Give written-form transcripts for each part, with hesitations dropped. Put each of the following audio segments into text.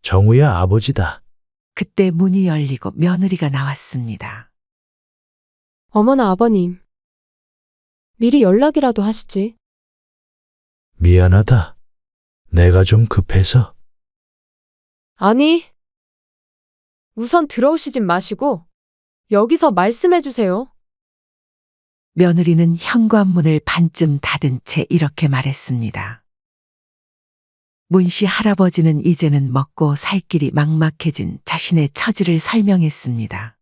정우야, 아버지다. 그때 문이 열리고 며느리가 나왔습니다. 어머나 아버님. 미리 연락이라도 하시지. 미안하다. 내가 좀 급해서. 아니, 우선 들어오시진 마시고 여기서 말씀해 주세요. 며느리는 현관문을 반쯤 닫은 채 이렇게 말했습니다. 문씨 할아버지는 이제는 먹고 살 길이 막막해진 자신의 처지를 설명했습니다.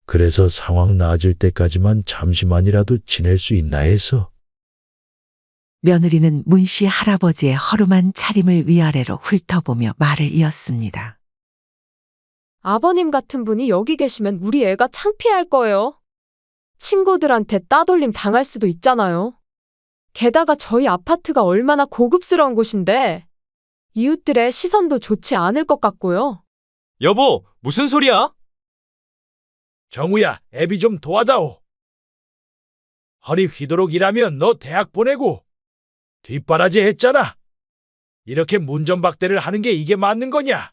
그래서 상황 나아질 때까지만 잠시만이라도 지낼 수 있나 해서. 며느리는 문씨 할아버지의 허름한 차림을 위아래로 훑어보며 말을 이었습니다. 아버님 같은 분이 여기 계시면 우리 애가 창피할 거예요. 친구들한테 따돌림 당할 수도 있잖아요. 게다가 저희 아파트가 얼마나 고급스러운 곳인데 이웃들의 시선도 좋지 않을 것 같고요. 여보, 무슨 소리야? 정우야, 애비 좀 도와다오. 허리 휘도록 일하면 너 대학 보내고 뒷바라지 했잖아. 이렇게 문전박대를 하는 게 이게 맞는 거냐?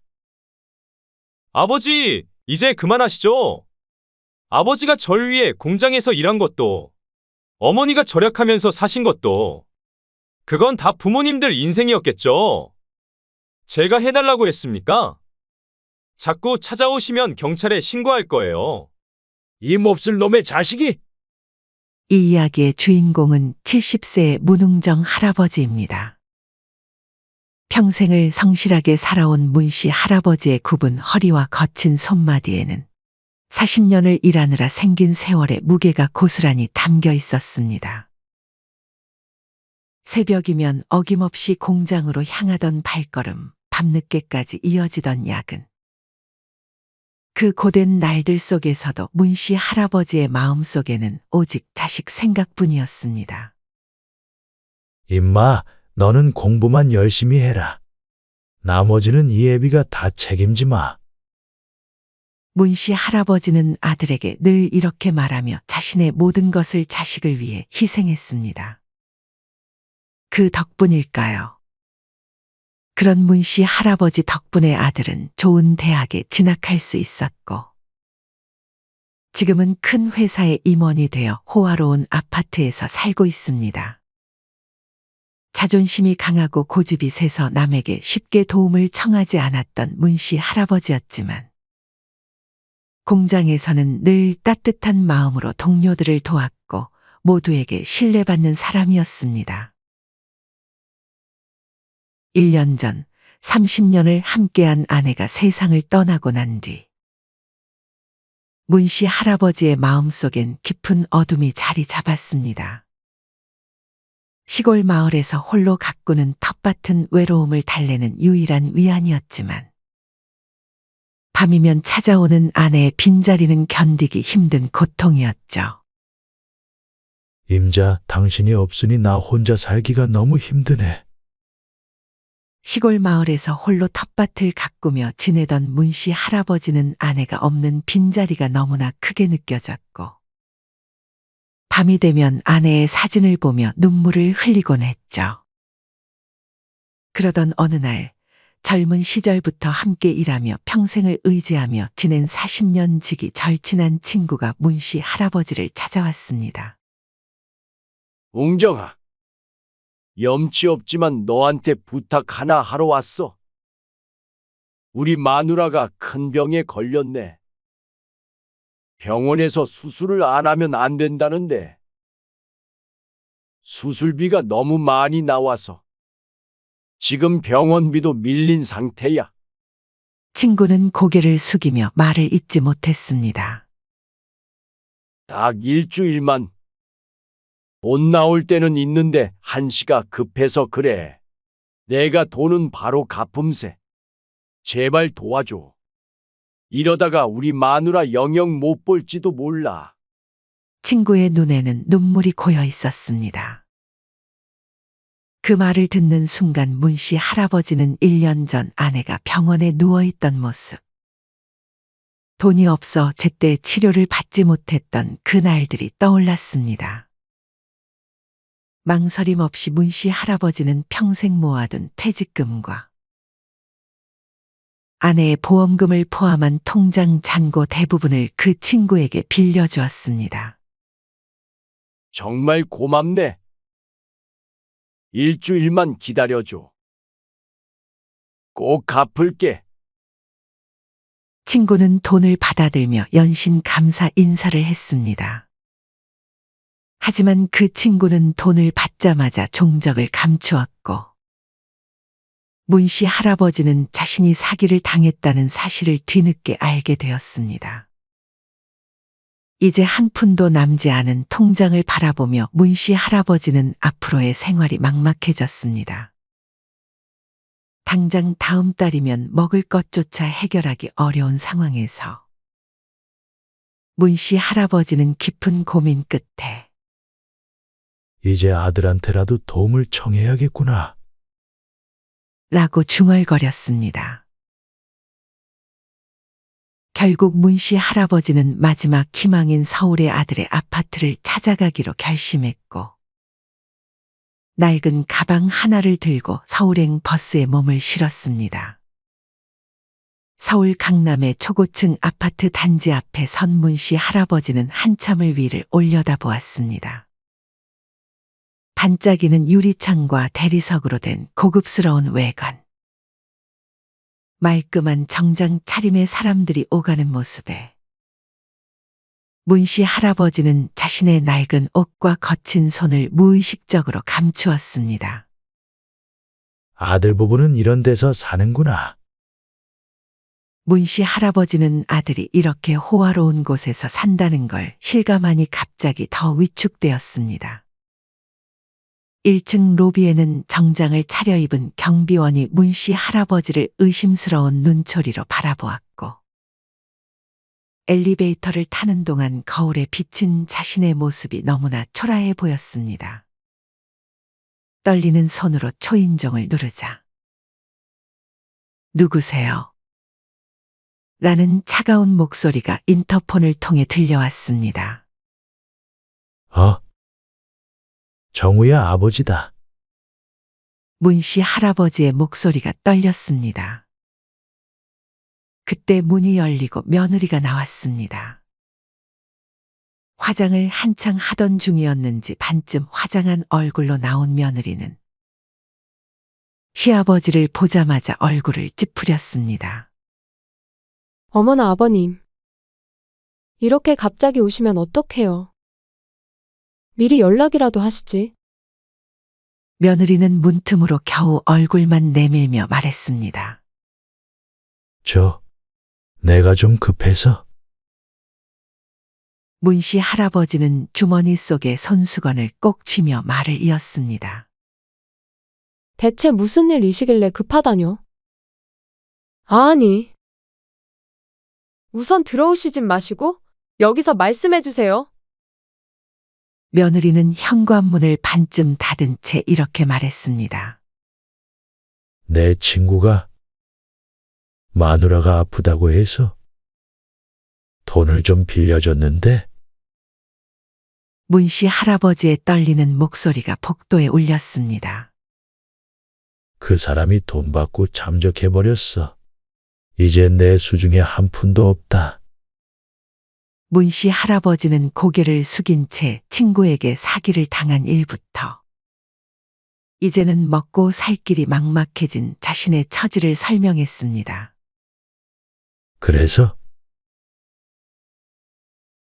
아버지, 이제 그만하시죠. 아버지가 절 위해 공장에서 일한 것도, 어머니가 절약하면서 사신 것도, 그건 다 부모님들 인생이었겠죠. 제가 해달라고 했습니까? 자꾸 찾아오시면 경찰에 신고할 거예요. 이 몹쓸 놈의 자식이! 이 이야기의 주인공은 70세의 문웅정 할아버지입니다. 평생을 성실하게 살아온 문씨 할아버지의 굽은 허리와 거친 손마디에는 40년을 일하느라 생긴 세월의 무게가 고스란히 담겨 있었습니다. 새벽이면 어김없이 공장으로 향하던 발걸음, 밤늦게까지 이어지던 야근. 그 고된 날들 속에서도 문씨 할아버지의 마음속에는 오직 자식 생각뿐이었습니다. 임마, 너는 공부만 열심히 해라. 나머지는 이 애비가 다 책임지 마. 문씨 할아버지는 아들에게 늘 이렇게 말하며 자신의 모든 것을 자식을 위해 희생했습니다. 그 덕분일까요? 그런 문씨 할아버지 덕분에 아들은 좋은 대학에 진학할 수 있었고, 지금은 큰 회사의 임원이 되어 호화로운 아파트에서 살고 있습니다. 자존심이 강하고 고집이 세서 남에게 쉽게 도움을 청하지 않았던 문씨 할아버지였지만, 공장에서는 늘 따뜻한 마음으로 동료들을 도왔고 모두에게 신뢰받는 사람이었습니다. 1년 전 30년을 함께한 아내가 세상을 떠나고 난 뒤 문씨 할아버지의 마음속엔 깊은 어둠이 자리 잡았습니다. 시골 마을에서 홀로 가꾸는 텃밭은 외로움을 달래는 유일한 위안이었지만 밤이면 찾아오는 아내의 빈자리는 견디기 힘든 고통이었죠. 임자, 당신이 없으니 나 혼자 살기가 너무 힘드네. 시골 마을에서 홀로 텃밭을 가꾸며 지내던 문씨 할아버지는 아내가 없는 빈자리가 너무나 크게 느껴졌고, 밤이 되면 아내의 사진을 보며 눈물을 흘리곤 했죠. 그러던 어느 날, 젊은 시절부터 함께 일하며 평생을 의지하며 지낸 40년 지기 절친한 친구가 문씨 할아버지를 찾아왔습니다. 웅정아, 염치 없지만 너한테 부탁 하나 하러 왔어. 우리 마누라가 큰 병에 걸렸네. 병원에서 수술을 안 하면 안 된다는데 수술비가 너무 많이 나와서 지금 병원비도 밀린 상태야. 친구는 고개를 숙이며 말을 잇지 못했습니다. 딱 일주일만. 돈 나올 때는 있는데 한시가 급해서 그래. 내가 돈은 바로 갚음세. 제발 도와줘. 이러다가 우리 마누라 영영 못 볼지도 몰라. 친구의 눈에는 눈물이 고여 있었습니다. 그 말을 듣는 순간 문씨 할아버지는 1년 전 아내가 병원에 누워있던 모습, 돈이 없어 제때 치료를 받지 못했던 그 날들이 떠올랐습니다. 망설임 없이 문씨 할아버지는 평생 모아둔 퇴직금과 아내의 보험금을 포함한 통장 잔고 대부분을 그 친구에게 빌려주었습니다. 정말 고맙네. 일주일만 기다려줘. 꼭 갚을게. 친구는 돈을 받아들며 연신 감사 인사를 했습니다. 하지만 그 친구는 돈을 받자마자 종적을 감추었고, 문씨 할아버지는 자신이 사기를 당했다는 사실을 뒤늦게 알게 되었습니다. 이제 한 푼도 남지 않은 통장을 바라보며 문씨 할아버지는 앞으로의 생활이 막막해졌습니다. 당장 다음 달이면 먹을 것조차 해결하기 어려운 상황에서 문씨 할아버지는 깊은 고민 끝에 이제 아들한테라도 도움을 청해야겠구나. 라고 중얼거렸습니다. 결국 문씨 할아버지는 마지막 희망인 서울의 아들의 아파트를 찾아가기로 결심했고, 낡은 가방 하나를 들고 서울행 버스에 몸을 실었습니다. 서울 강남의 초고층 아파트 단지 앞에 선 문씨 할아버지는 한참을 위를 올려다보았습니다. 반짝이는 유리창과 대리석으로 된 고급스러운 외관. 말끔한 정장 차림의 사람들이 오가는 모습에 문씨 할아버지는 자신의 낡은 옷과 거친 손을 무의식적으로 감추었습니다. 아들 부부는 이런 데서 사는구나. 문씨 할아버지는 아들이 이렇게 호화로운 곳에서 산다는 걸 실감하니 갑자기 더 위축되었습니다. 1층 로비에는 정장을 차려입은 경비원이 문씨 할아버지를 의심스러운 눈초리로 바라보았고, 엘리베이터를 타는 동안 거울에 비친 자신의 모습이 너무나 초라해 보였습니다. 떨리는 손으로 초인종을 누르자 "누구세요?" 라는 차가운 목소리가 인터폰을 통해 들려왔습니다. 정우야 아버지다. 문씨 할아버지의 목소리가 떨렸습니다. 그때 문이 열리고 며느리가 나왔습니다. 화장을 한창 하던 중이었는지 반쯤 화장한 얼굴로 나온 며느리는 시아버지를 보자마자 얼굴을 찌푸렸습니다. 어머나 아버님. 이렇게 갑자기 오시면 어떡해요? 미리 연락이라도 하시지. 며느리는 문틈으로 겨우 얼굴만 내밀며 말했습니다. 내가 좀 급해서. 문씨 할아버지는 주머니 속에 손수건을 꼭 쥐며 말을 이었습니다. 대체 무슨 일이시길래 급하다뇨? 아니. 우선 들어오시진 마시고 여기서 말씀해 주세요. 며느리는 현관문을 반쯤 닫은 채 이렇게 말했습니다. 내 친구가 마누라가 아프다고 해서 돈을 좀 빌려줬는데 문씨 할아버지의 떨리는 목소리가 복도에 울렸습니다. 그 사람이 돈 받고 잠적해버렸어. 이제 내 수중에 한 푼도 없다. 문씨 할아버지는 고개를 숙인 채 친구에게 사기를 당한 일부터 이제는 먹고 살 길이 막막해진 자신의 처지를 설명했습니다. 그래서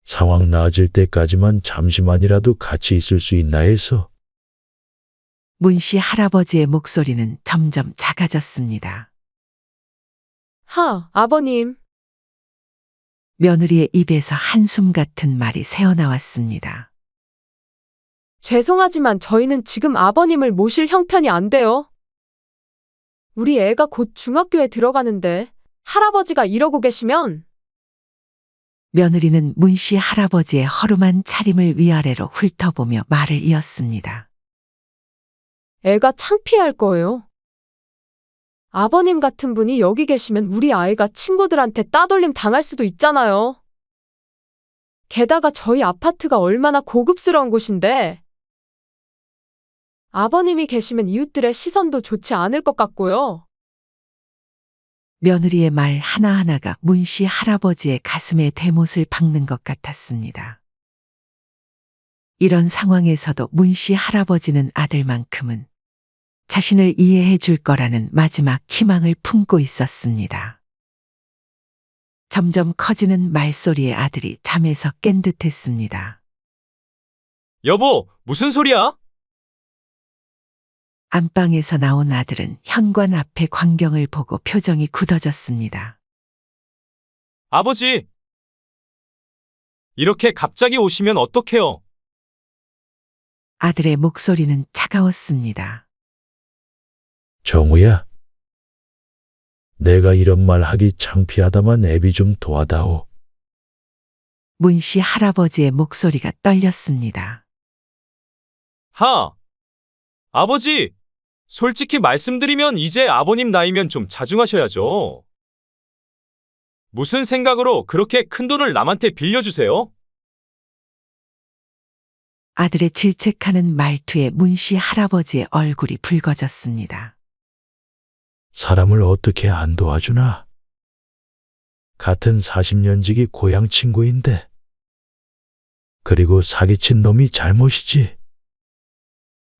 상황 나아질 때까지만 잠시만이라도 같이 있을 수 있나 해서. 문씨 할아버지의 목소리는 점점 작아졌습니다. 아버님. 며느리의 입에서 한숨 같은 말이 새어나왔습니다. 죄송하지만 저희는 지금 아버님을 모실 형편이 안 돼요. 우리 애가 곧 중학교에 들어가는데 할아버지가 이러고 계시면. 며느리는 문씨 할아버지의 허름한 차림을 위아래로 훑어보며 말을 이었습니다. 애가 창피할 거예요. 아버님 같은 분이 여기 계시면 우리 아이가 친구들한테 따돌림 당할 수도 있잖아요. 게다가 저희 아파트가 얼마나 고급스러운 곳인데. 아버님이 계시면 이웃들의 시선도 좋지 않을 것 같고요. 며느리의 말 하나하나가 문씨 할아버지의 가슴에 대못을 박는 것 같았습니다. 이런 상황에서도 문씨 할아버지는 아들만큼은 자신을 이해해 줄 거라는 마지막 희망을 품고 있었습니다. 점점 커지는 말소리에 아들이 잠에서 깬 듯했습니다. 여보, 무슨 소리야? 안방에서 나온 아들은 현관 앞의 광경을 보고 표정이 굳어졌습니다. 아버지! 이렇게 갑자기 오시면 어떡해요? 아들의 목소리는 차가웠습니다. 정우야, 내가 이런 말 하기 창피하다만 애비 좀 도와다오. 문씨 할아버지의 목소리가 떨렸습니다. 아버지! 솔직히 말씀드리면 이제 아버님 나이면 좀 자중하셔야죠. 무슨 생각으로 그렇게 큰 돈을 남한테 빌려주세요? 아들의 질책하는 말투에 문씨 할아버지의 얼굴이 붉어졌습니다. 사람을 어떻게 안 도와주나? 같은 40년 지기 고향 친구인데. 그리고 사기친 놈이 잘못이지.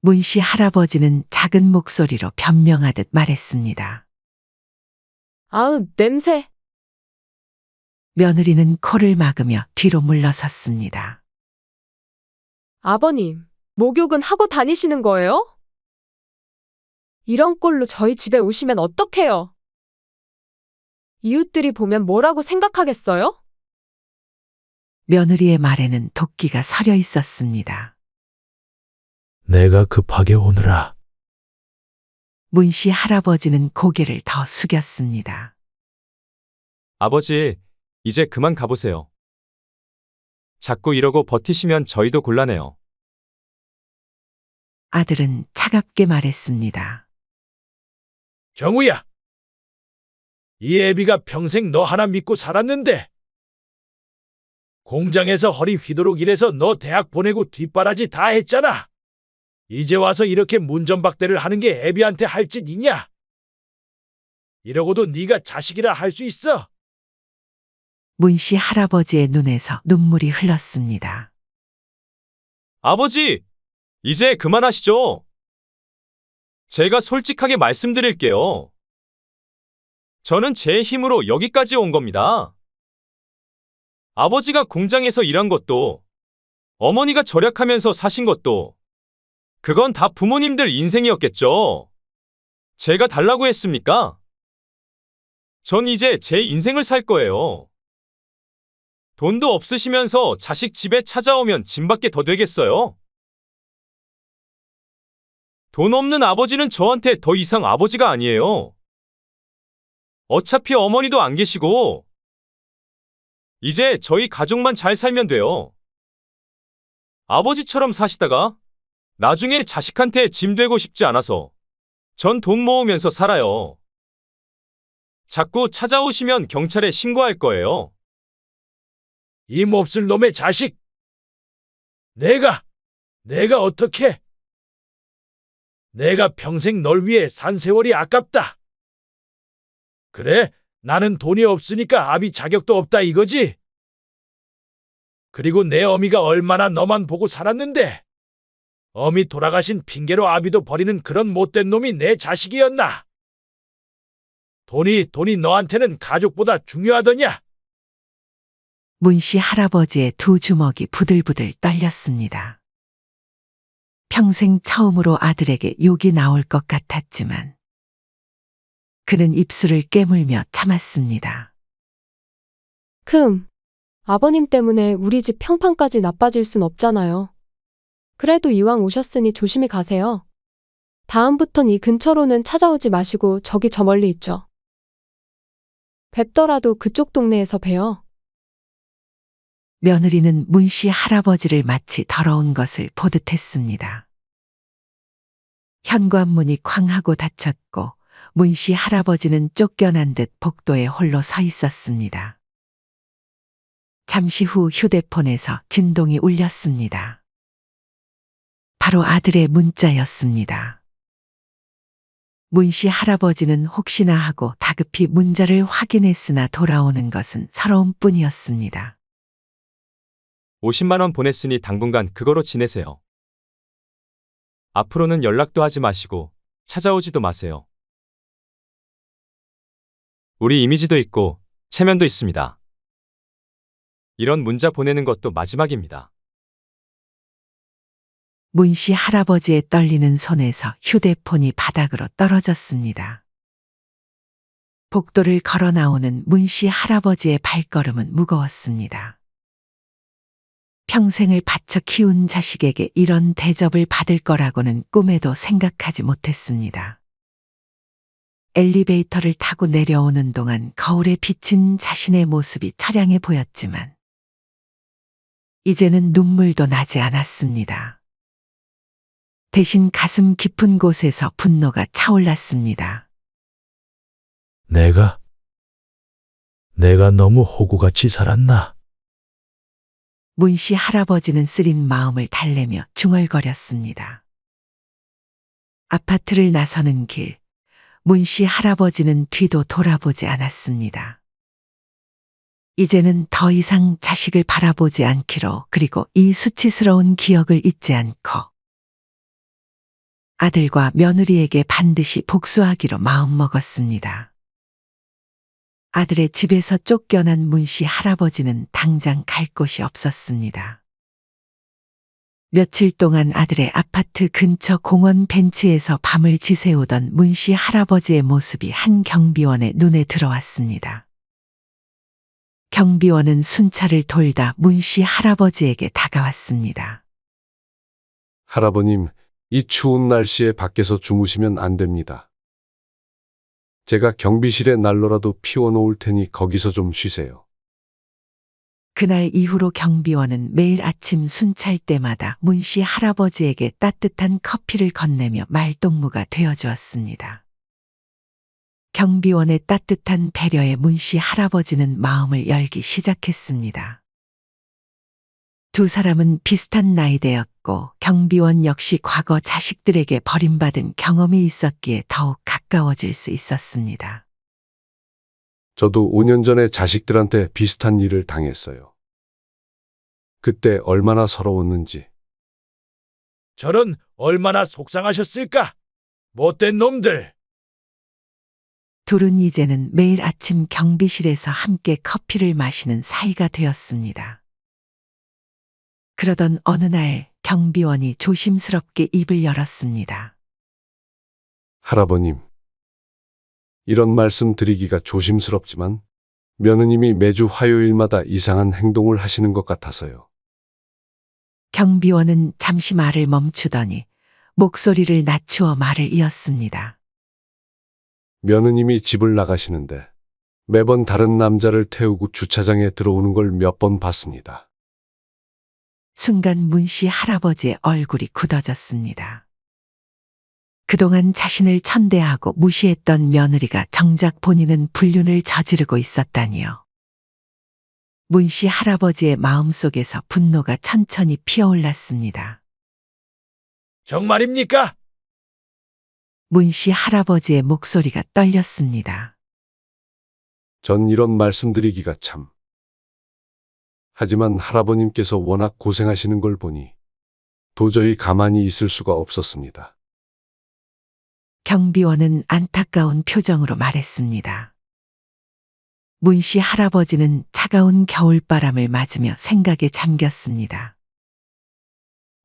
문씨 할아버지는 작은 목소리로 변명하듯 말했습니다. 아으, 냄새. 며느리는 코를 막으며 뒤로 물러섰습니다. 아버님, 목욕은 하고 다니시는 거예요? 이런 꼴로 저희 집에 오시면 어떡해요? 이웃들이 보면 뭐라고 생각하겠어요? 며느리의 말에는 도끼가 서려 있었습니다. 내가 급하게 오느라. 문씨 할아버지는 고개를 더 숙였습니다. 아버지, 이제 그만 가보세요. 자꾸 이러고 버티시면 저희도 곤란해요. 아들은 차갑게 말했습니다. 정우야, 이 애비가 평생 너 하나 믿고 살았는데. 공장에서 허리 휘도록 일해서 너 대학 보내고 뒷바라지 다 했잖아. 이제 와서 이렇게 문전박대를 하는 게 애비한테 할 짓이냐? 이러고도 네가 자식이라 할 수 있어? 문씨 할아버지의 눈에서 눈물이 흘렀습니다. 아버지! 이제 그만하시죠. 제가 솔직하게 말씀드릴게요. 저는 제 힘으로 여기까지 온 겁니다. 아버지가 공장에서 일한 것도, 어머니가 절약하면서 사신 것도, 그건 다 부모님들 인생이었겠죠. 제가 달라고 했습니까? 전 이제 제 인생을 살 거예요. 돈도 없으시면서 자식 집에 찾아오면 짐밖에 더 되겠어요? 돈 없는 아버지는 저한테 더 이상 아버지가 아니에요. 어차피 어머니도 안 계시고, 이제 저희 가족만 잘 살면 돼요. 아버지처럼 사시다가 나중에 자식한테 짐 되고 싶지 않아서 전 돈 모으면서 살아요. 자꾸 찾아오시면 경찰에 신고할 거예요. 이 몹쓸 놈의 자식! 내가 어떻게? 내가 평생 널 위해 산 세월이 아깝다. 그래, 나는 돈이 없으니까 아비 자격도 없다 이거지? 그리고 내 어미가 얼마나 너만 보고 살았는데, 어미 돌아가신 핑계로 아비도 버리는 그런 못된 놈이 내 자식이었나? 돈이 너한테는 가족보다 중요하더냐? 문씨 할아버지의 두 주먹이 부들부들 떨렸습니다. 평생 처음으로 아들에게 욕이 나올 것 같았지만 그는 입술을 깨물며 참았습니다. 아버님 때문에 우리 집 평판까지 나빠질 순 없잖아요. 그래도 이왕 오셨으니 조심히 가세요. 다음부턴 이 근처로는 찾아오지 마시고 저기 저 멀리 있죠. 뵙더라도 그쪽 동네에서 봬요. 며느리는 문씨 할아버지를 마치 더러운 것을 보듯 했습니다. 현관문이 쾅 하고 닫혔고 문씨 할아버지는 쫓겨난 듯 복도에 홀로 서 있었습니다. 잠시 후 휴대폰에서 진동이 울렸습니다. 바로 아들의 문자였습니다. 문씨 할아버지는 혹시나 하고 다급히 문자를 확인했으나 돌아오는 것은 서러움 뿐이었습니다. 50만 원 보냈으니 당분간 그거로 지내세요. 앞으로는 연락도 하지 마시고 찾아오지도 마세요. 우리 이미지도 있고 체면도 있습니다. 이런 문자 보내는 것도 마지막입니다. 문씨 할아버지의 떨리는 손에서 휴대폰이 바닥으로 떨어졌습니다. 복도를 걸어 나오는 문씨 할아버지의 발걸음은 무거웠습니다. 평생을 바쳐 키운 자식에게 이런 대접을 받을 거라고는 꿈에도 생각하지 못했습니다. 엘리베이터를 타고 내려오는 동안 거울에 비친 자신의 모습이 처량해 보였지만 이제는 눈물도 나지 않았습니다. 대신 가슴 깊은 곳에서 분노가 차올랐습니다. 내가 너무 호구같이 살았나? 문씨 할아버지는 쓰린 마음을 달래며 중얼거렸습니다. 아파트를 나서는 길, 문씨 할아버지는 뒤도 돌아보지 않았습니다. 이제는 더 이상 자식을 바라보지 않기로, 그리고 이 수치스러운 기억을 잊지 않고 아들과 며느리에게 반드시 복수하기로 마음먹었습니다. 아들의 집에서 쫓겨난 문씨 할아버지는 당장 갈 곳이 없었습니다. 며칠 동안 아들의 아파트 근처 공원 벤치에서 밤을 지새우던 문씨 할아버지의 모습이 한 경비원의 눈에 들어왔습니다. 경비원은 순찰을 돌다 문씨 할아버지에게 다가왔습니다. 할아버님, 이 추운 날씨에 밖에서 주무시면 안 됩니다. 제가 경비실에 난로라도 피워놓을 테니 거기서 좀 쉬세요. 그날 이후로 경비원은 매일 아침 순찰 때마다 문씨 할아버지에게 따뜻한 커피를 건네며 말동무가 되어주었습니다. 경비원의 따뜻한 배려에 문씨 할아버지는 마음을 열기 시작했습니다. 두 사람은 비슷한 나이대였고 경비원 역시 과거 자식들에게 버림받은 경험이 있었기에 더욱 가까워질 수 있었습니다. 저도 5년 전에 자식들한테 비슷한 일을 당했어요. 그때 얼마나 서러웠는지. 저런 얼마나 속상하셨을까? 못된 놈들! 둘은 이제는 매일 아침 경비실에서 함께 커피를 마시는 사이가 되었습니다. 그러던 어느 날 경비원이 조심스럽게 입을 열었습니다. 할아버님, 이런 말씀 드리기가 조심스럽지만 며느님이 매주 화요일마다 이상한 행동을 하시는 것 같아서요. 경비원은 잠시 말을 멈추더니 목소리를 낮추어 말을 이었습니다. 며느님이 집을 나가시는데 매번 다른 남자를 태우고 주차장에 들어오는 걸 몇 번 봤습니다. 순간 문씨 할아버지의 얼굴이 굳어졌습니다. 그동안 자신을 천대하고 무시했던 며느리가 정작 본인은 불륜을 저지르고 있었다니요. 문씨 할아버지의 마음속에서 분노가 천천히 피어올랐습니다. 정말입니까? 문씨 할아버지의 목소리가 떨렸습니다. 전 이런 말씀드리기가 참. 하지만 할아버님께서 워낙 고생하시는 걸 보니 도저히 가만히 있을 수가 없었습니다. 경비원은 안타까운 표정으로 말했습니다. 문씨 할아버지는 차가운 겨울바람을 맞으며 생각에 잠겼습니다.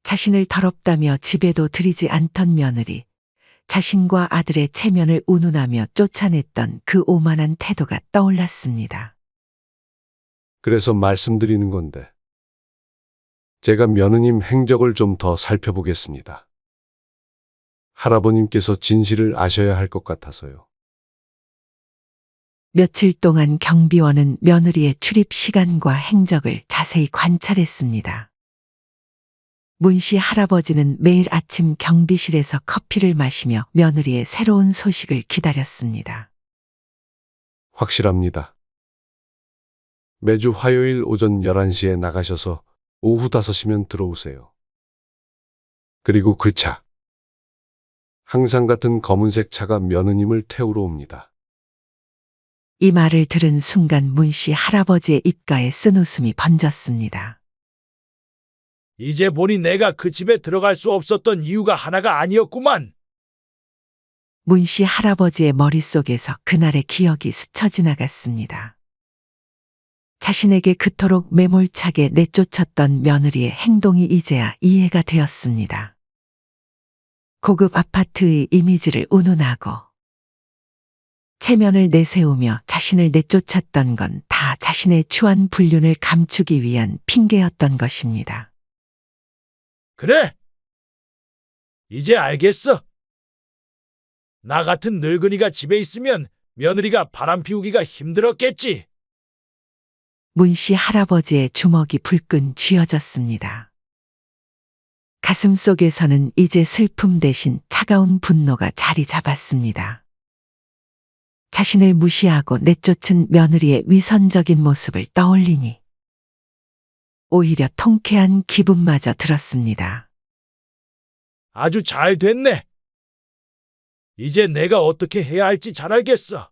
자신을 더럽다며 집에도 들이지 않던 며느리, 자신과 아들의 체면을 운운하며 쫓아냈던 그 오만한 태도가 떠올랐습니다. 그래서 말씀드리는 건데, 제가 며느님 행적을 좀 더 살펴보겠습니다. 할아버님께서 진실을 아셔야 할 것 같아서요. 며칠 동안 경비원은 며느리의 출입 시간과 행적을 자세히 관찰했습니다. 문씨 할아버지는 매일 아침 경비실에서 커피를 마시며 며느리의 새로운 소식을 기다렸습니다. 확실합니다. 매주 화요일 오전 11시에 나가셔서 오후 5시면 들어오세요. 그리고 그 차. 항상 같은 검은색 차가 며느님을 태우러 옵니다. 이 말을 들은 순간 문씨 할아버지의 입가에 쓴웃음이 번졌습니다. 이제 보니 내가 그 집에 들어갈 수 없었던 이유가 하나가 아니었구만. 문씨 할아버지의 머릿속에서 그날의 기억이 스쳐 지나갔습니다. 자신에게 그토록 매몰차게 내쫓았던 며느리의 행동이 이제야 이해가 되었습니다. 고급 아파트의 이미지를 운운하고 체면을 내세우며 자신을 내쫓았던 건 다 자신의 추한 불륜을 감추기 위한 핑계였던 것입니다. 그래. 이제 알겠어. 나 같은 늙은이가 집에 있으면 며느리가 바람 피우기가 힘들었겠지. 문씨 할아버지의 주먹이 불끈 쥐어졌습니다. 가슴 속에서는 이제 슬픔 대신 차가운 분노가 자리 잡았습니다. 자신을 무시하고 내쫓은 며느리의 위선적인 모습을 떠올리니 오히려 통쾌한 기분마저 들었습니다. 아주 잘 됐네. 이제 내가 어떻게 해야 할지 잘 알겠어.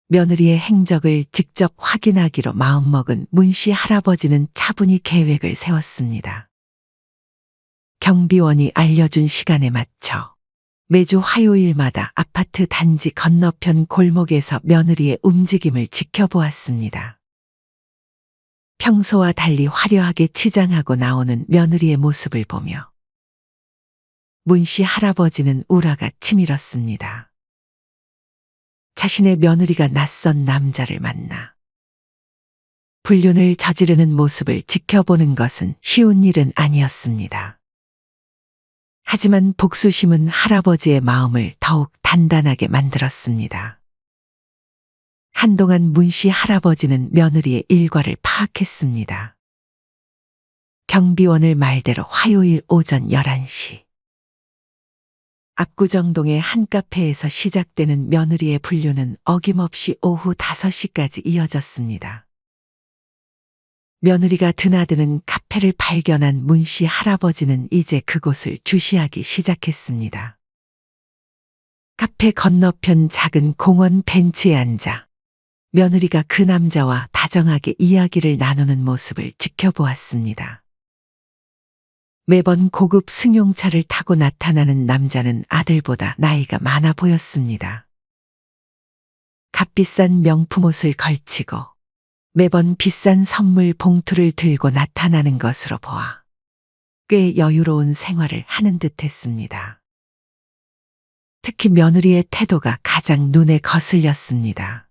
며느리의 행적을 직접 확인하기로 마음먹은 문씨 할아버지는 차분히 계획을 세웠습니다. 경비원이 알려준 시간에 맞춰 매주 화요일마다 아파트 단지 건너편 골목에서 며느리의 움직임을 지켜보았습니다. 평소와 달리 화려하게 치장하고 나오는 며느리의 모습을 보며 문씨 할아버지는 우라가 치밀었습니다. 자신의 며느리가 낯선 남자를 만나 불륜을 저지르는 모습을 지켜보는 것은 쉬운 일은 아니었습니다. 하지만 복수심은 할아버지의 마음을 더욱 단단하게 만들었습니다. 한동안 문씨 할아버지는 며느리의 일과를 파악했습니다. 경비원을 말대로 화요일 오전 11시. 압구정동의 한 카페에서 시작되는 며느리의 불륜은 어김없이 오후 5시까지 이어졌습니다. 며느리가 드나드는 카페를 발견한 문씨 할아버지는 이제 그곳을 주시하기 시작했습니다. 카페 건너편 작은 공원 벤치에 앉아 며느리가 그 남자와 다정하게 이야기를 나누는 모습을 지켜보았습니다. 매번 고급 승용차를 타고 나타나는 남자는 아들보다 나이가 많아 보였습니다. 값비싼 명품 옷을 걸치고 매번 비싼 선물 봉투를 들고 나타나는 것으로 보아 꽤 여유로운 생활을 하는 듯했습니다. 특히 며느리의 태도가 가장 눈에 거슬렸습니다.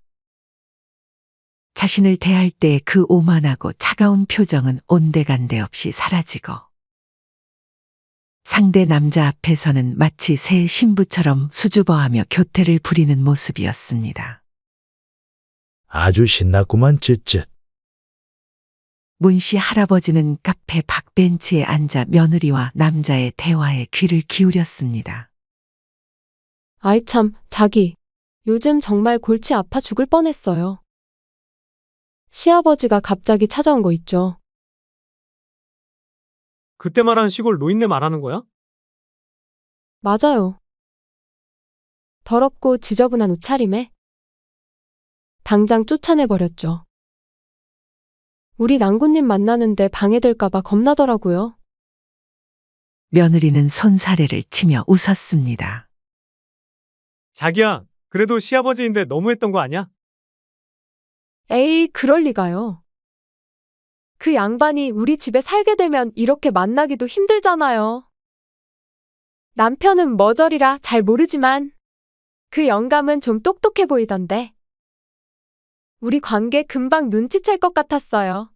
자신을 대할 때의 그 오만하고 차가운 표정은 온데간데 없이 사라지고 상대 남자 앞에서는 마치 새 신부처럼 수줍어하며 교태를 부리는 모습이었습니다. 아주 신났구만 쯧쯧. 문씨 할아버지는 카페 박벤치에 앉아 며느리와 남자의 대화에 귀를 기울였습니다. 아이 참, 자기. 요즘 정말 골치 아파 죽을 뻔했어요. 시아버지가 갑자기 찾아온 거 있죠. 그때 말한 시골 노인네 말하는 거야? 맞아요. 더럽고 지저분한 옷차림에 당장 쫓아내버렸죠. 우리 낭군님 만나는데 방해될까봐 겁나더라고요. 며느리는 손사래를 치며 웃었습니다. 자기야, 그래도 시아버지인데 너무했던 거 아니야? 에이, 그럴 리가요. 그 양반이 우리 집에 살게 되면 이렇게 만나기도 힘들잖아요. 남편은 머저리라 잘 모르지만 그 영감은 좀 똑똑해 보이던데. 우리 관계 금방 눈치챌 것 같았어요.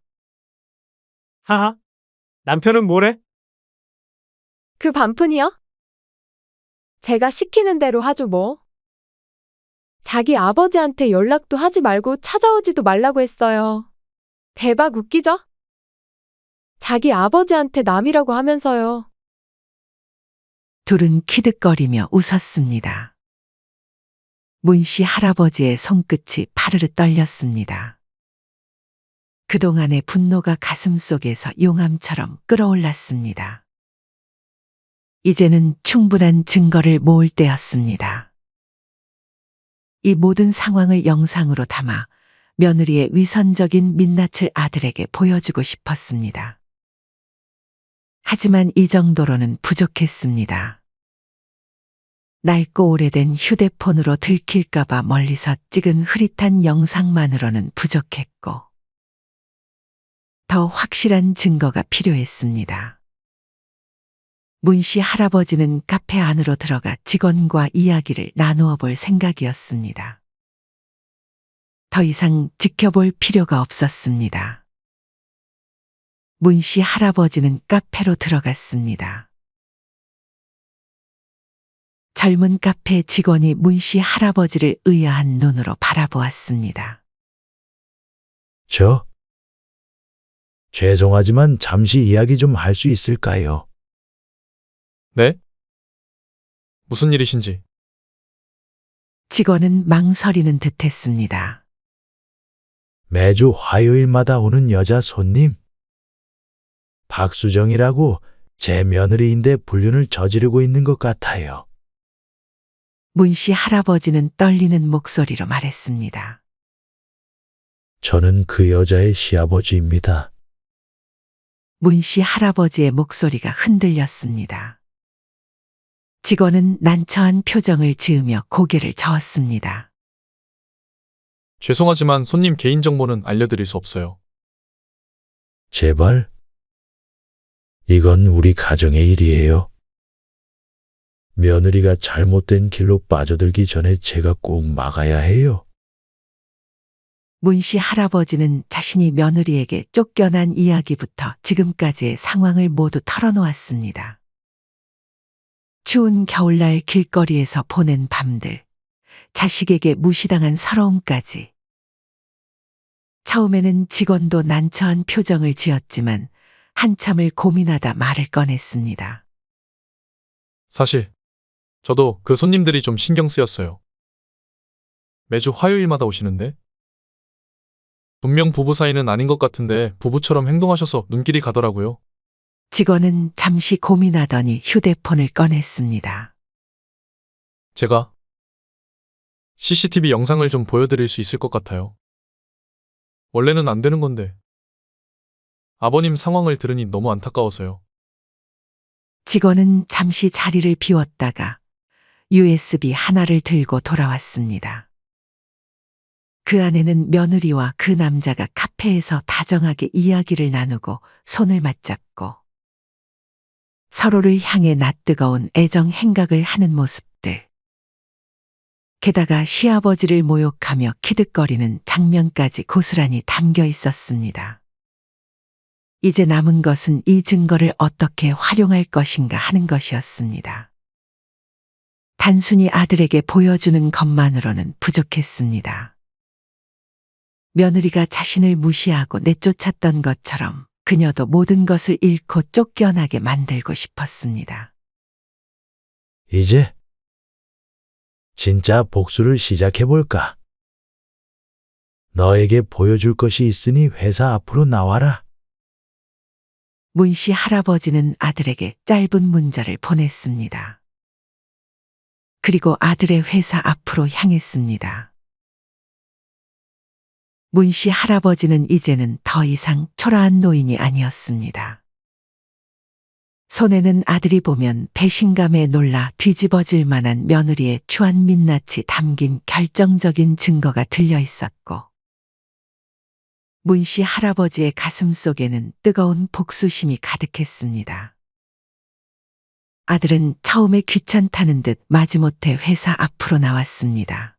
하하. 남편은 뭐래? 그 반푼이요? 제가 시키는 대로 하죠 뭐. 자기 아버지한테 연락도 하지 말고 찾아오지도 말라고 했어요. 대박 웃기죠? 자기 아버지한테 남이라고 하면서요. 둘은 키득거리며 웃었습니다. 문씨 할아버지의 손끝이 파르르 떨렸습니다. 그동안의 분노가 가슴속에서 용암처럼 끓어올랐습니다. 이제는 충분한 증거를 모을 때였습니다. 이 모든 상황을 영상으로 담아 며느리의 위선적인 민낯을 아들에게 보여주고 싶었습니다. 하지만 이 정도로는 부족했습니다. 낡고 오래된 휴대폰으로 들킬까봐 멀리서 찍은 흐릿한 영상만으로는 부족했고, 더 확실한 증거가 필요했습니다. 문씨 할아버지는 카페 안으로 들어가 직원과 이야기를 나누어 볼 생각이었습니다. 더 이상 지켜볼 필요가 없었습니다. 문씨 할아버지는 카페로 들어갔습니다. 젊은 카페 직원이 문씨 할아버지를 의아한 눈으로 바라보았습니다. 죄송하지만 잠시 이야기 좀 할 수 있을까요? 네? 무슨 일이신지. 직원은 망설이는 듯 했습니다. 매주 화요일마다 오는 여자 손님. 박수정이라고 제 며느리인데 불륜을 저지르고 있는 것 같아요. 문씨 할아버지는 떨리는 목소리로 말했습니다. 저는 그 여자의 시아버지입니다. 문씨 할아버지의 목소리가 흔들렸습니다. 직원은 난처한 표정을 지으며 고개를 저었습니다. 죄송하지만 손님 개인정보는 알려드릴 수 없어요. 제발. 이건 우리 가정의 일이에요. 며느리가 잘못된 길로 빠져들기 전에 제가 꼭 막아야 해요. 문씨 할아버지는 자신이 며느리에게 쫓겨난 이야기부터 지금까지의 상황을 모두 털어놓았습니다. 추운 겨울날 길거리에서 보낸 밤들, 자식에게 무시당한 서러움까지. 처음에는 직원도 난처한 표정을 지었지만 한참을 고민하다 말을 꺼냈습니다. 사실 저도 그 손님들이 좀 신경 쓰였어요. 매주 화요일마다 오시는데 분명 부부 사이는 아닌 것 같은데 부부처럼 행동하셔서 눈길이 가더라고요. 직원은 잠시 고민하더니 휴대폰을 꺼냈습니다. 제가 CCTV 영상을 좀 보여드릴 수 있을 것 같아요. 원래는 안 되는 건데 아버님 상황을 들으니 너무 안타까워서요. 직원은 잠시 자리를 비웠다가 USB 하나를 들고 돌아왔습니다. 그 안에는 며느리와 그 남자가 카페에서 다정하게 이야기를 나누고 손을 맞잡고 서로를 향해 낯뜨거운 애정 행각을 하는 모습들. 게다가 시아버지를 모욕하며 키득거리는 장면까지 고스란히 담겨 있었습니다. 이제 남은 것은 이 증거를 어떻게 활용할 것인가 하는 것이었습니다. 단순히 아들에게 보여주는 것만으로는 부족했습니다. 며느리가 자신을 무시하고 내쫓았던 것처럼 그녀도 모든 것을 잃고 쫓겨나게 만들고 싶었습니다. 이제 진짜 복수를 시작해볼까? 너에게 보여줄 것이 있으니 회사 앞으로 나와라. 문씨 할아버지는 아들에게 짧은 문자를 보냈습니다. 그리고 아들의 회사 앞으로 향했습니다. 문씨 할아버지는 이제는 더 이상 초라한 노인이 아니었습니다. 손에는 아들이 보면 배신감에 놀라 뒤집어질 만한 며느리의 추한 민낯이 담긴 결정적인 증거가 들려 있었고, 문씨 할아버지의 가슴 속에는 뜨거운 복수심이 가득했습니다. 아들은 처음에 귀찮다는 듯 마지못해 회사 앞으로 나왔습니다.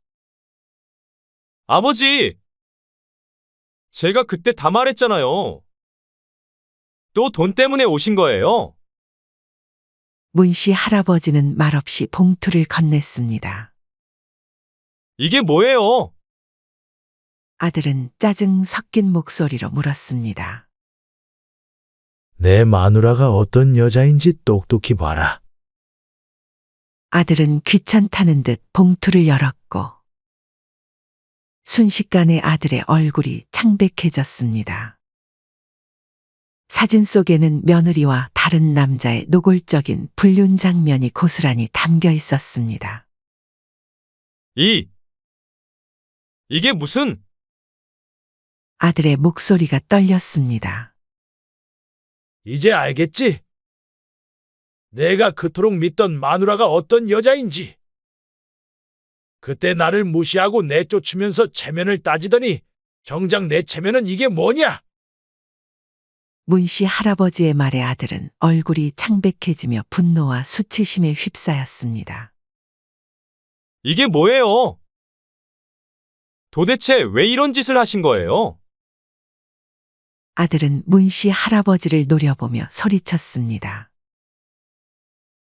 아버지! 제가 그때 다 말했잖아요. 또 돈 때문에 오신 거예요. 문씨 할아버지는 말없이 봉투를 건넸습니다. 이게 뭐예요? 아들은 짜증 섞인 목소리로 물었습니다. 내 마누라가 어떤 여자인지 똑똑히 봐라. 아들은 귀찮다는 듯 봉투를 열었고, 순식간에 아들의 얼굴이 창백해졌습니다. 사진 속에는 며느리와 다른 남자의 노골적인 불륜 장면이 고스란히 담겨 있었습니다. 이게 무슨, 아들의 목소리가 떨렸습니다. 이제 알겠지? 내가 그토록 믿던 마누라가 어떤 여자인지. 그때 나를 무시하고 내쫓으면서 체면을 따지더니 정작 내 체면은 이게 뭐냐? 문씨 할아버지의 말에 아들은 얼굴이 창백해지며 분노와 수치심에 휩싸였습니다. 이게 뭐예요? 도대체 왜 이런 짓을 하신 거예요? 아들은 문씨 할아버지를 노려보며 소리쳤습니다.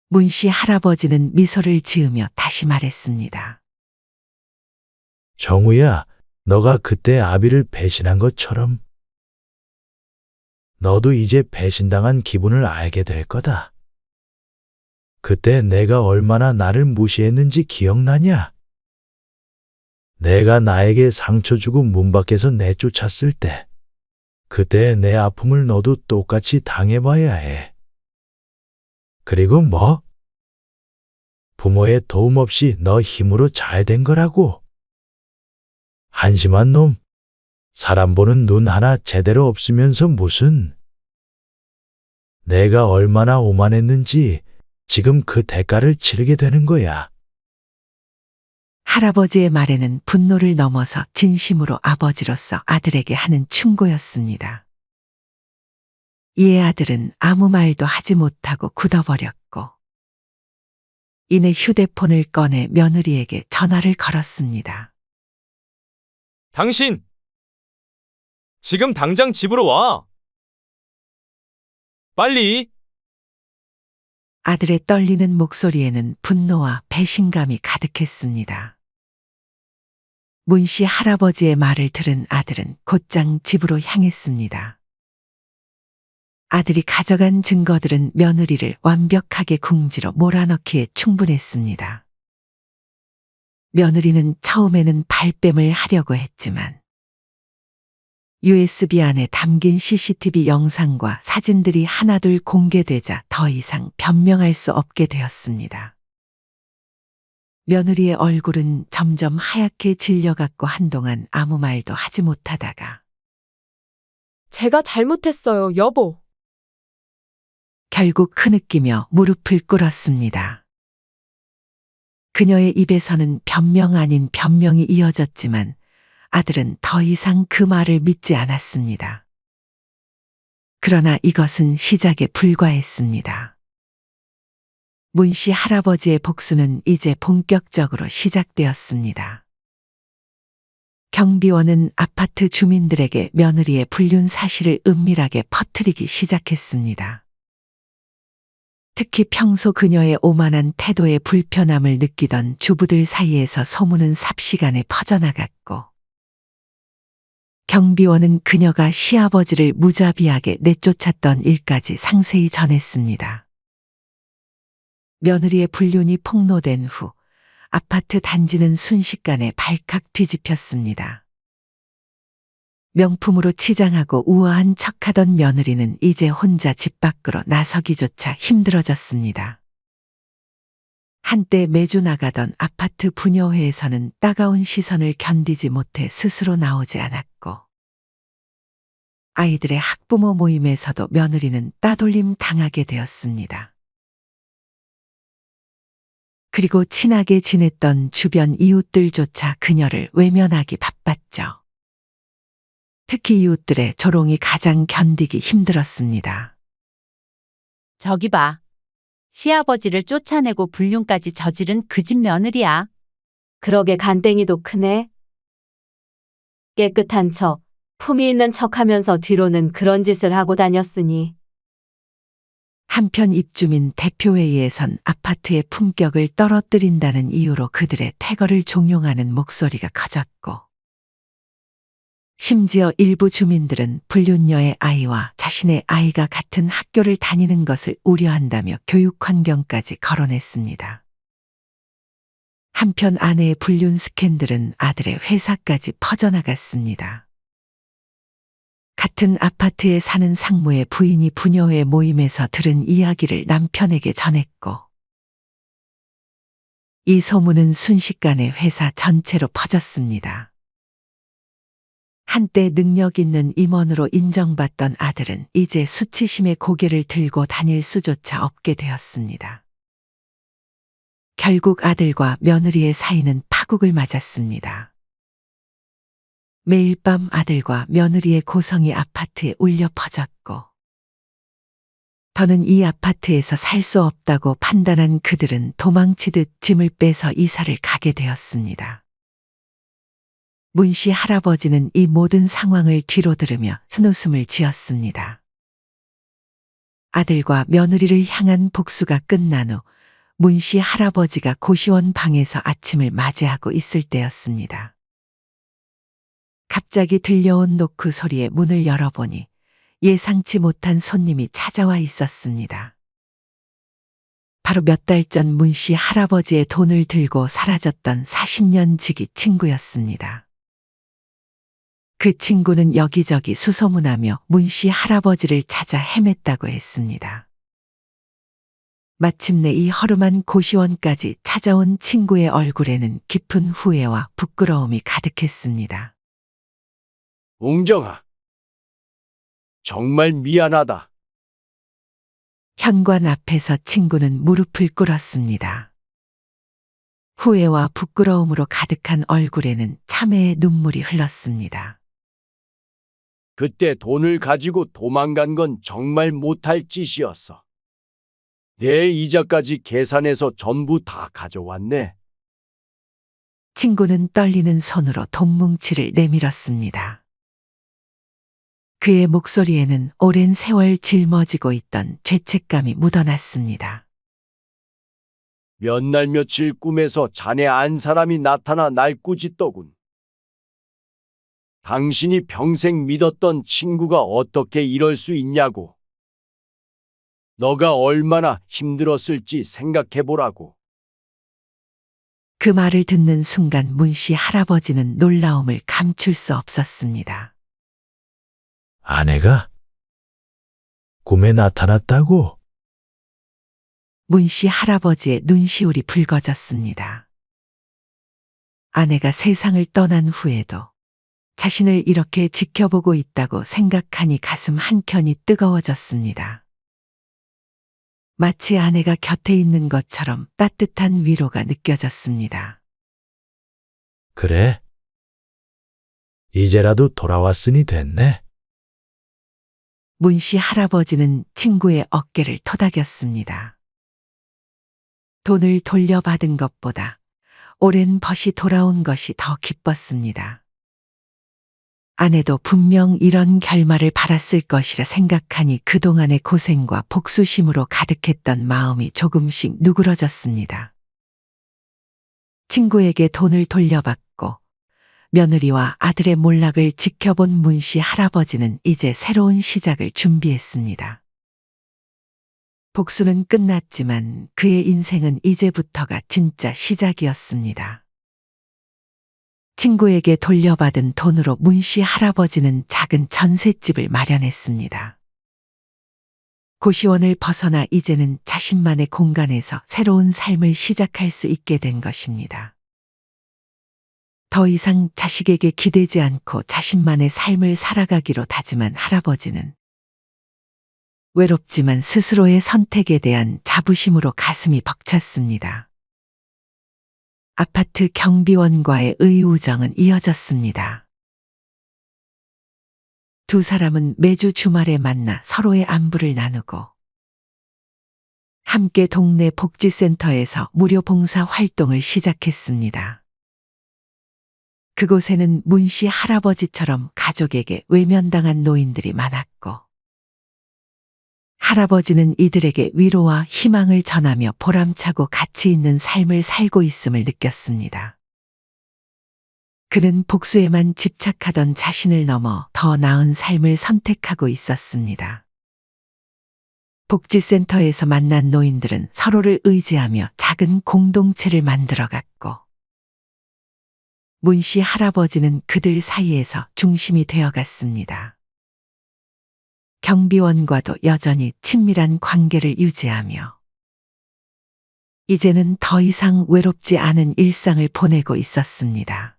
문씨 할아버지는 미소를 지으며 다시 말했습니다. 정우야, 너가 그때 아비를 배신한 것처럼 너도 이제 배신당한 기분을 알게 될 거다. 그때 내가 얼마나 나를 무시했는지 기억나냐? 내가 나에게 상처 주고 문 밖에서 내쫓았을 때, 그때 내 아픔을 너도 똑같이 당해봐야 해. 그리고 뭐? 부모의 도움 없이 너 힘으로 잘 된 거라고. 한심한 놈. 사람 보는 눈 하나 제대로 없으면서 무슨. 내가 얼마나 오만했는지 지금 그 대가를 치르게 되는 거야. 할아버지의 말에는 분노를 넘어서 진심으로 아버지로서 아들에게 하는 충고였습니다. 이에 아들은 아무 말도 하지 못하고 굳어버렸고, 이내 휴대폰을 꺼내 며느리에게 전화를 걸었습니다. 당신! 지금 당장 집으로 와! 빨리! 아들의 떨리는 목소리에는 분노와 배신감이 가득했습니다. 문씨 할아버지의 말을 들은 아들은 곧장 집으로 향했습니다. 아들이 가져간 증거들은 며느리를 완벽하게 궁지로 몰아넣기에 충분했습니다. 며느리는 처음에는 발뺌을 하려고 했지만 USB 안에 담긴 CCTV 영상과 사진들이 하나둘 공개되자 더 이상 변명할 수 없게 되었습니다. 며느리의 얼굴은 점점 하얗게 질려갔고 한동안 아무 말도 하지 못하다가 제가 잘못했어요, 여보. 결국 흐느끼며 무릎을 꿇었습니다. 그녀의 입에서는 변명 아닌 변명이 이어졌지만 아들은 더 이상 그 말을 믿지 않았습니다. 그러나 이것은 시작에 불과했습니다. 문씨 할아버지의 복수는 이제 본격적으로 시작되었습니다. 경비원은 아파트 주민들에게 며느리의 불륜 사실을 은밀하게 퍼뜨리기 시작했습니다. 특히 평소 그녀의 오만한 태도에 불편함을 느끼던 주부들 사이에서 소문은 삽시간에 퍼져나갔고, 경비원은 그녀가 시아버지를 무자비하게 내쫓았던 일까지 상세히 전했습니다. 며느리의 불륜이 폭로된 후 아파트 단지는 순식간에 발칵 뒤집혔습니다. 명품으로 치장하고 우아한 척하던 며느리는 이제 혼자 집 밖으로 나서기조차 힘들어졌습니다. 한때 매주 나가던 아파트 부녀회에서는 따가운 시선을 견디지 못해 스스로 나오지 않았고, 아이들의 학부모 모임에서도 며느리는 따돌림 당하게 되었습니다. 그리고 친하게 지냈던 주변 이웃들조차 그녀를 외면하기 바빴죠. 특히 이웃들의 조롱이 가장 견디기 힘들었습니다. 저기 봐. 시아버지를 쫓아내고 불륜까지 저지른 그 집 며느리야. 그러게 간땡이도 크네. 깨끗한 척, 품위 있는 척하면서 뒤로는 그런 짓을 하고 다녔으니. 한편 입주민 대표회의에선 아파트의 품격을 떨어뜨린다는 이유로 그들의 퇴거를 종용하는 목소리가 커졌고, 심지어 일부 주민들은 불륜녀의 아이와 자신의 아이가 같은 학교를 다니는 것을 우려한다며 교육 환경까지 거론했습니다. 한편 아내의 불륜 스캔들은 아들의 회사까지 퍼져나갔습니다. 같은 아파트에 사는 상무의 부인이 부녀회 모임에서 들은 이야기를 남편에게 전했고, 이 소문은 순식간에 회사 전체로 퍼졌습니다. 한때 능력 있는 임원으로 인정받던 아들은 이제 수치심에 고개를 들고 다닐 수조차 없게 되었습니다. 결국 아들과 며느리의 사이는 파국을 맞았습니다. 매일 밤 아들과 며느리의 고성이 아파트에 울려 퍼졌고, 더는 이 아파트에서 살 수 없다고 판단한 그들은 도망치듯 짐을 빼서 이사를 가게 되었습니다. 문씨 할아버지는 이 모든 상황을 뒤로 들으며 쓴웃음을 지었습니다. 아들과 며느리를 향한 복수가 끝난 후 문씨 할아버지가 고시원 방에서 아침을 맞이하고 있을 때였습니다. 갑자기 들려온 노크 소리에 문을 열어보니 예상치 못한 손님이 찾아와 있었습니다. 바로 몇 달 전 문씨 할아버지의 돈을 들고 사라졌던 40년 지기 친구였습니다. 그 친구는 여기저기 수소문하며 문씨 할아버지를 찾아 헤맸다고 했습니다. 마침내 이 허름한 고시원까지 찾아온 친구의 얼굴에는 깊은 후회와 부끄러움이 가득했습니다. 웅정아, 정말 미안하다. 현관 앞에서 친구는 무릎을 꿇었습니다. 후회와 부끄러움으로 가득한 얼굴에는 참회의 눈물이 흘렀습니다. 그때 돈을 가지고 도망간 건 정말 못할 짓이었어. 내 이자까지 계산해서 전부 다 가져왔네. 친구는 떨리는 손으로 돈뭉치를 내밀었습니다. 그의 목소리에는 오랜 세월 짊어지고 있던 죄책감이 묻어났습니다. 몇 날 며칠 꿈에서 자네 안 사람이 나타나 날 꾸짖더군. 당신이 평생 믿었던 친구가 어떻게 이럴 수 있냐고. 너가 얼마나 힘들었을지 생각해보라고. 그 말을 듣는 순간 문씨 할아버지는 놀라움을 감출 수 없었습니다. 아내가 꿈에 나타났다고? 문씨 할아버지의 눈시울이 붉어졌습니다. 아내가 세상을 떠난 후에도 자신을 이렇게 지켜보고 있다고 생각하니 가슴 한켠이 뜨거워졌습니다. 마치 아내가 곁에 있는 것처럼 따뜻한 위로가 느껴졌습니다. 그래? 이제라도 돌아왔으니 됐네. 문씨 할아버지는 친구의 어깨를 토닥였습니다. 돈을 돌려받은 것보다 오랜 벗이 돌아온 것이 더 기뻤습니다. 아내도 분명 이런 결말을 바랐을 것이라 생각하니 그동안의 고생과 복수심으로 가득했던 마음이 조금씩 누그러졌습니다. 친구에게 돈을 돌려받고 며느리와 아들의 몰락을 지켜본 문씨 할아버지는 이제 새로운 시작을 준비했습니다. 복수는 끝났지만 그의 인생은 이제부터가 진짜 시작이었습니다. 친구에게 돌려받은 돈으로 문씨 할아버지는 작은 전셋집을 마련했습니다. 고시원을 벗어나 이제는 자신만의 공간에서 새로운 삶을 시작할 수 있게 된 것입니다. 더 이상 자식에게 기대지 않고 자신만의 삶을 살아가기로 다짐한 할아버지는 외롭지만 스스로의 선택에 대한 자부심으로 가슴이 벅찼습니다. 아파트 경비원과의 의우정은 이어졌습니다. 두 사람은 매주 주말에 만나 서로의 안부를 나누고 함께 동네 복지센터에서 무료 봉사 활동을 시작했습니다. 그곳에는 문씨 할아버지처럼 가족에게 외면당한 노인들이 많았고 할아버지는 이들에게 위로와 희망을 전하며 보람차고 가치 있는 삶을 살고 있음을 느꼈습니다. 그는 복수에만 집착하던 자신을 넘어 더 나은 삶을 선택하고 있었습니다. 복지센터에서 만난 노인들은 서로를 의지하며 작은 공동체를 만들어갔고 문씨 할아버지는 그들 사이에서 중심이 되어갔습니다. 경비원과도 여전히 친밀한 관계를 유지하며 이제는 더 이상 외롭지 않은 일상을 보내고 있었습니다.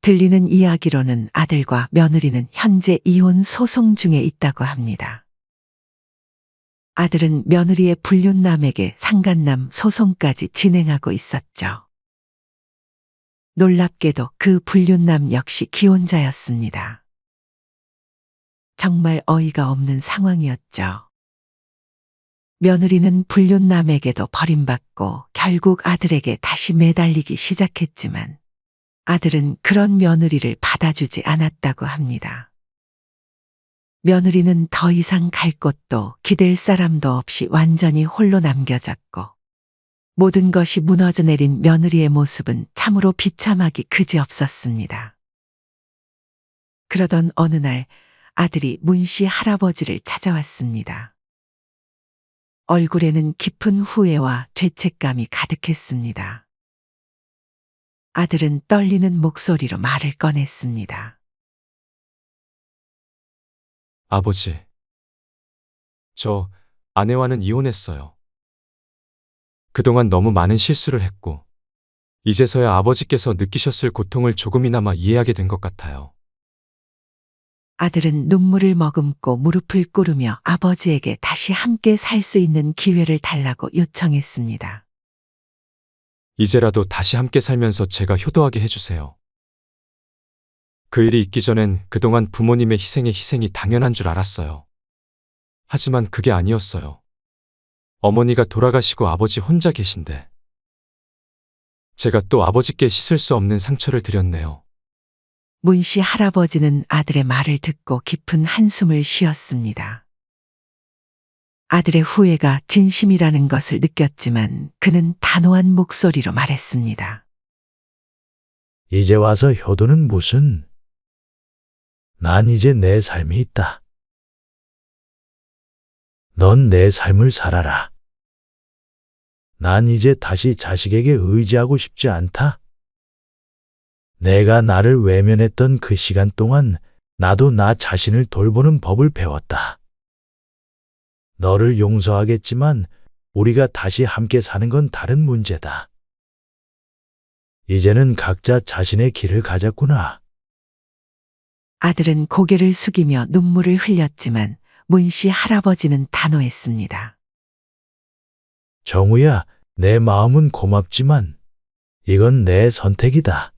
들리는 이야기로는 아들과 며느리는 현재 이혼 소송 중에 있다고 합니다. 아들은 며느리의 불륜남에게 상간남 소송까지 진행하고 있었죠. 놀랍게도 그 불륜남 역시 기혼자였습니다. 정말 어이가 없는 상황이었죠. 며느리는 불륜남에게도 버림받고 결국 아들에게 다시 매달리기 시작했지만 아들은 그런 며느리를 받아주지 않았다고 합니다. 며느리는 더 이상 갈 곳도 기댈 사람도 없이 완전히 홀로 남겨졌고 모든 것이 무너져 내린 며느리의 모습은 참으로 비참하기 그지없었습니다. 그러던 어느 날 아들이 문씨 할아버지를 찾아왔습니다. 얼굴에는 깊은 후회와 죄책감이 가득했습니다. 아들은 떨리는 목소리로 말을 꺼냈습니다. 아버지, 저 아내와는 이혼했어요. 그동안 너무 많은 실수를 했고, 이제서야 아버지께서 느끼셨을 고통을 조금이나마 이해하게 된 것 같아요. 아들은 눈물을 머금고 무릎을 꿇으며 아버지에게 다시 함께 살 수 있는 기회를 달라고 요청했습니다. 이제라도 다시 함께 살면서 제가 효도하게 해주세요. 그 일이 있기 전엔 그동안 부모님의 희생이 당연한 줄 알았어요. 하지만 그게 아니었어요. 어머니가 돌아가시고 아버지 혼자 계신데 제가 또 아버지께 씻을 수 없는 상처를 드렸네요. 문씨 할아버지는 아들의 말을 듣고 깊은 한숨을 쉬었습니다. 아들의 후회가 진심이라는 것을 느꼈지만 그는 단호한 목소리로 말했습니다. 이제 와서 효도는 무슨? 난 이제 내 삶이 있다. 넌 내 삶을 살아라. 난 이제 다시 자식에게 의지하고 싶지 않다. 내가 나를 외면했던 그 시간 동안 나도 나 자신을 돌보는 법을 배웠다. 너를 용서하겠지만 우리가 다시 함께 사는 건 다른 문제다. 이제는 각자 자신의 길을 가졌구나. 아들은 고개를 숙이며 눈물을 흘렸지만 문씨 할아버지는 단호했습니다. 정우야, 내 마음은 고맙지만 이건 내 선택이다.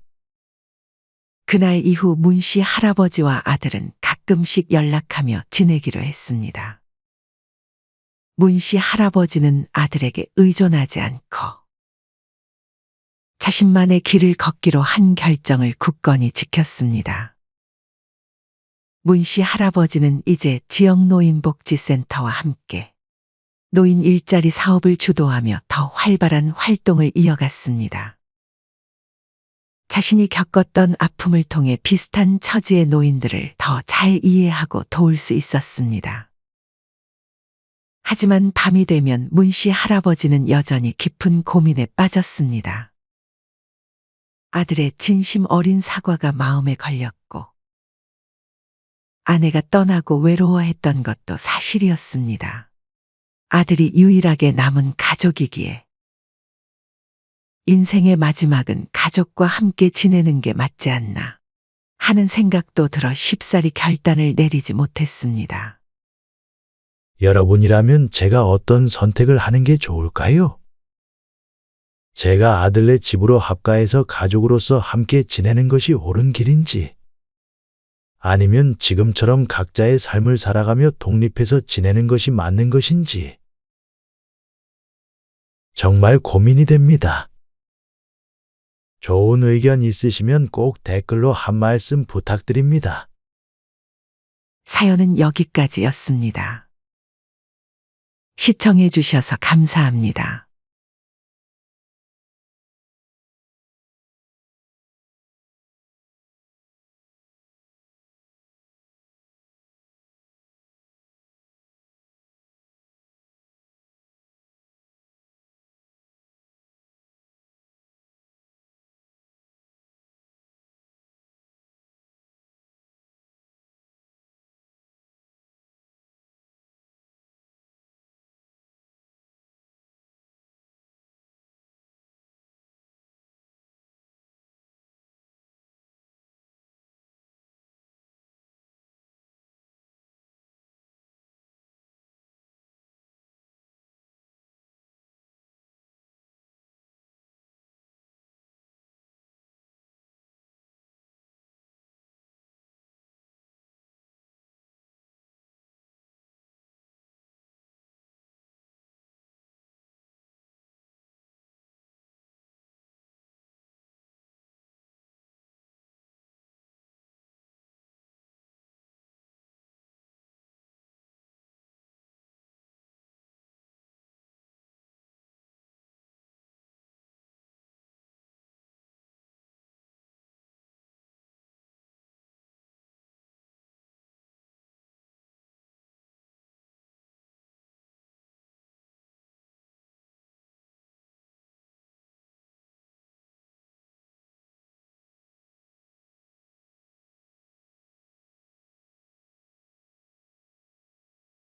그날 이후 문씨 할아버지와 아들은 가끔씩 연락하며 지내기로 했습니다. 문씨 할아버지는 아들에게 의존하지 않고 자신만의 길을 걷기로 한 결정을 굳건히 지켰습니다. 문씨 할아버지는 이제 지역 노인복지센터와 함께 노인 일자리 사업을 주도하며 더 활발한 활동을 이어갔습니다. 자신이 겪었던 아픔을 통해 비슷한 처지의 노인들을 더 잘 이해하고 도울 수 있었습니다. 하지만 밤이 되면 문씨 할아버지는 여전히 깊은 고민에 빠졌습니다. 아들의 진심 어린 사과가 마음에 걸렸고 아내가 떠나고 외로워했던 것도 사실이었습니다. 아들이 유일하게 남은 가족이기에 인생의 마지막은 가족과 함께 지내는 게 맞지 않나 하는 생각도 들어 쉽사리 결단을 내리지 못했습니다. 여러분이라면 제가 어떤 선택을 하는 게 좋을까요? 제가 아들네 집으로 합가해서 가족으로서 함께 지내는 것이 옳은 길인지, 아니면 지금처럼 각자의 삶을 살아가며 독립해서 지내는 것이 맞는 것인지, 정말 고민이 됩니다. 좋은 의견 있으시면 꼭 댓글로 한 말씀 부탁드립니다. 사연은 여기까지였습니다. 시청해 주셔서 감사합니다.